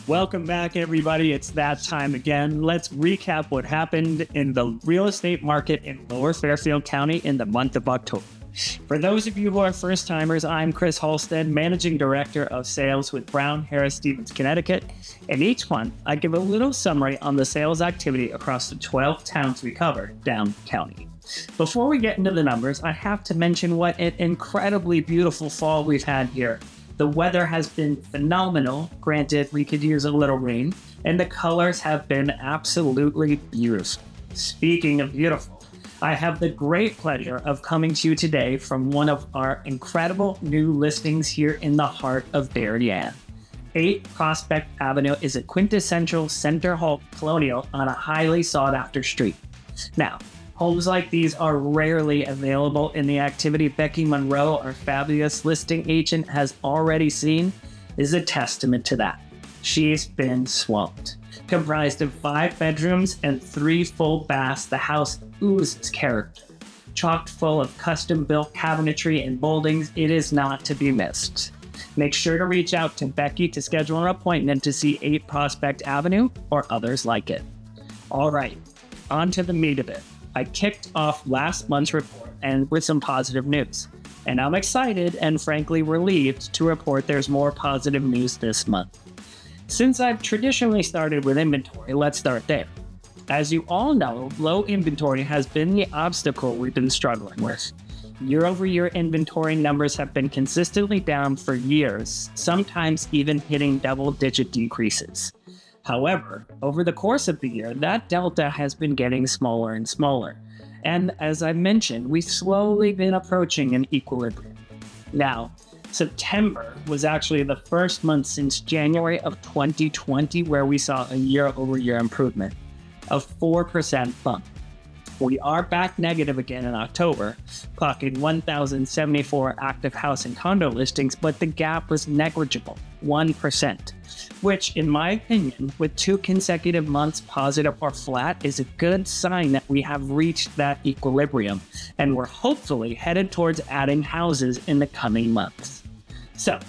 Welcome back, everybody. It's that time again. Let's recap what happened in the real estate market in Lower Fairfield County in the month of October. For those of you who are first-timers, I'm Chris Halstead, Managing Director of Sales with Brown Harris Stevens, Connecticut. And each month, I give a little summary on the sales activity across the 12 towns we cover down the county. Before we get into the numbers, I have to mention what an incredibly beautiful fall we've had here. The weather has been phenomenal. Granted, we could use a little rain, and the colors have been absolutely beautiful. Speaking of beautiful, I have the great pleasure of coming to you today from one of our incredible new listings here in the heart of Darien. 8 Prospect Avenue is a quintessential center hall colonial on a highly sought-after street. Now, homes like these are rarely available, and the activity Becky Monroe, our fabulous listing agent, has already seen is a testament to that. She's been swamped. Comprised of 5 bedrooms and 3 full baths, the house oozes character. Chock full of custom-built cabinetry and moldings, it is not to be missed. Make sure to reach out to Becky to schedule an appointment to see 8 Prospect Avenue or others like it. All right, on to the meat of it. I kicked off last month's report and with some positive news, and I'm excited and frankly relieved to report there's more positive news this month. Since I've traditionally started with inventory, let's start there. As you all know, low inventory has been the obstacle we've been struggling with. Year-over-year inventory numbers have been consistently down for years, sometimes even hitting double-digit decreases. However, over the course of the year, that delta has been getting smaller and smaller. And as I mentioned, we've slowly been approaching an equilibrium. Now, September was actually the first month since January of 2020 where we saw a year-over-year improvement of 4% bump. We are back negative again in October, clocking 1,074 active house and condo listings, but the gap was negligible, 1%, which, in my opinion, with 2 consecutive months positive or flat, is a good sign that we have reached that equilibrium, and we're hopefully headed towards adding houses in the coming months. So,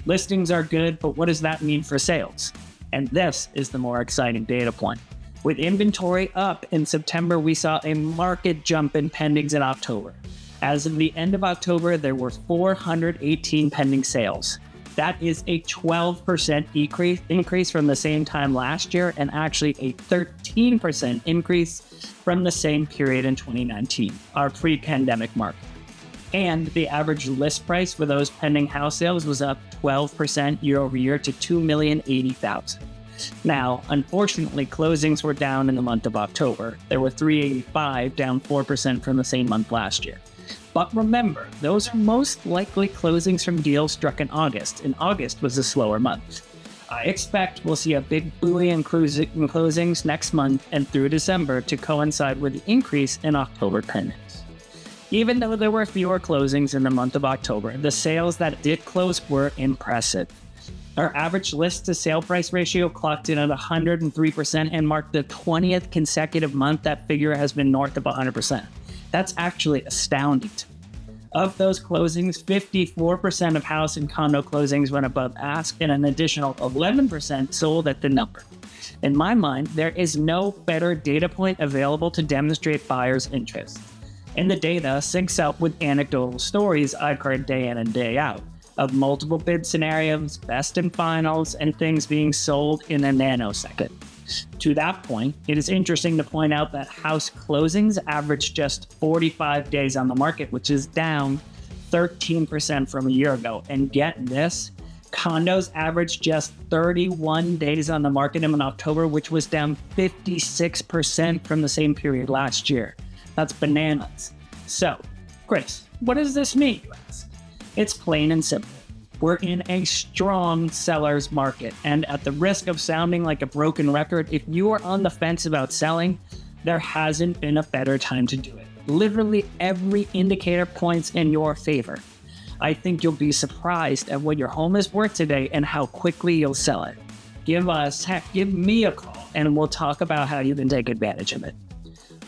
listings are good, but what does that mean for sales? And this is the more exciting data point. With inventory up in September, we saw a marked jump in pendings in October. As of the end of October, there were 418 pending sales. That is a 12% increase from the same time last year, and actually a 13% increase from the same period in 2019, our pre-pandemic market. And the average list price for those pending house sales was up 12% year over year to $2,080,000. Now, unfortunately, closings were down in the month of October. There were 385, down 4% from the same month last year. But remember, those are most likely closings from deals struck in August, and August was a slower month. I expect we'll see a big buoy in closings next month and through December to coincide with the increase in October pendings. Even though there were fewer closings in the month of October, the sales that did close were impressive. Our average list to sale price ratio clocked in at 103% and marked the 20th consecutive month that figure has been north of 100%. That's actually astounding. Of those closings, 54% of house and condo closings went above ask, and an additional 11% sold at the number. In my mind, there is no better data point available to demonstrate buyers' interest. And the data syncs up with anecdotal stories I've heard day in and day out of multiple bid scenarios, best and finals, and things being sold in a nanosecond. To that point, it is interesting to point out that house closings average just 45 days on the market, which is down 13% from a year ago. And get this, condos average just 31 days on the market in October, which was down 56% from the same period last year. That's bananas. So, Chris, what does this mean, you ask? It's plain and simple. We're in a strong seller's market, and at the risk of sounding like a broken record, if you are on the fence about selling, there hasn't been a better time to do it. Literally every indicator points in your favor. I think you'll be surprised at what your home is worth today and how quickly you'll sell it. Give me a call, and we'll talk about how you can take advantage of it.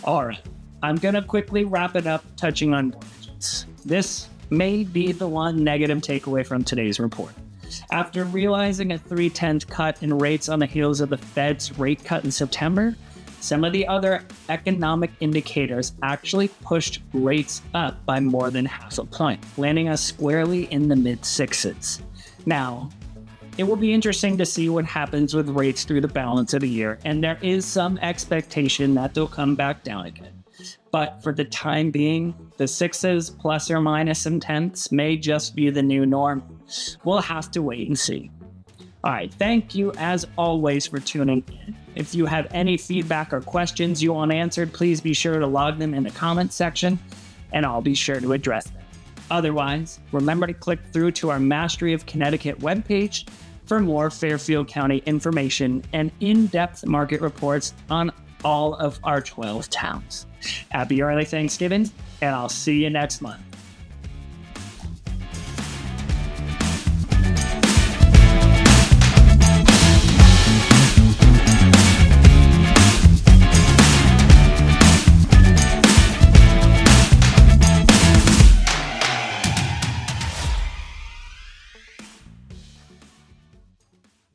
All right, I'm going to quickly wrap it up touching on mortgages. this may be the one negative takeaway from today's report. After realizing a 0.3 cut in rates on the heels of the Fed's rate cut in September, some of the other economic indicators actually pushed rates up by more than half a point, landing us squarely in the mid-sixes. Now, it will be interesting to see what happens with rates through the balance of the year, and there is some expectation that they'll come back down again. But for the time being, the sixes plus or minus some tenths may just be the new norm. We'll have to wait and see. All right, thank you as always for tuning in. If you have any feedback or questions you want answered, please be sure to log them in the comments section, and I'll be sure to address them. Otherwise, remember to click through to our Mastery of Connecticut webpage for more Fairfield County information and in-depth market reports on all of our 12 towns. Happy early Thanksgiving, and I'll see you next month.